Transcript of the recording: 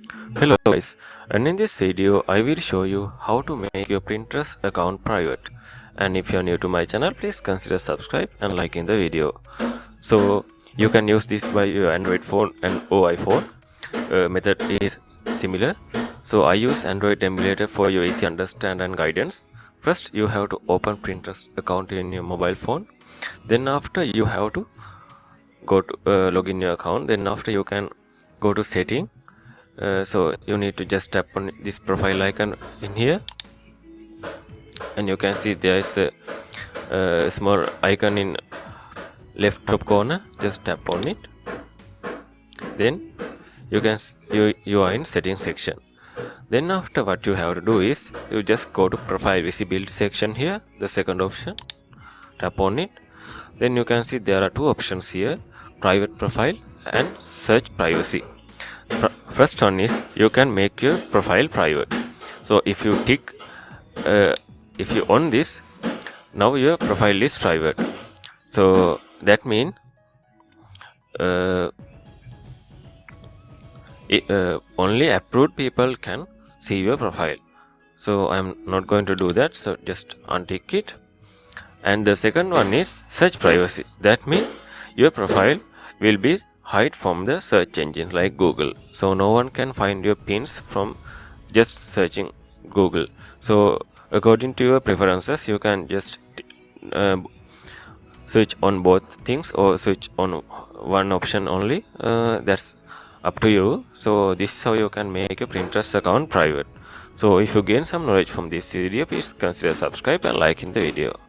Hello guys, and in this video I will show you how to make your Pinterest account private. And if you are new to my channel, please consider subscribe and liking the video. So you can use this by your Android phone and or iPhone. Method is similar. So I use Android emulator for your easy understand and guidance. First you have to open Pinterest account in your mobile phone. Then after you have to go to log in your account. Then after you can go to setting. So you need to just tap on this profile icon in here, and you can see there is a small icon in left top corner. Just tap on it. Then you are in settings section. Then after, what you have to do is you just go to profile visibility section here, the second option. Tap on it. Then you can see there are two options here: private profile and search privacy. First one is you can make your profile private. So if you tick if you on this, now your profile is private. So that means only approved people can see your profile. So I'm not going to do that, so just untick it. And the second one is search privacy. That means your profile will be hide from the search engine like Google, so no one can find your pins from just searching Google. So according to your preferences, you can just switch on both things or switch on one option only. That's up to you. So this is how you can make your Pinterest account private. So if you gain some knowledge from this video, please consider subscribe and liking the video.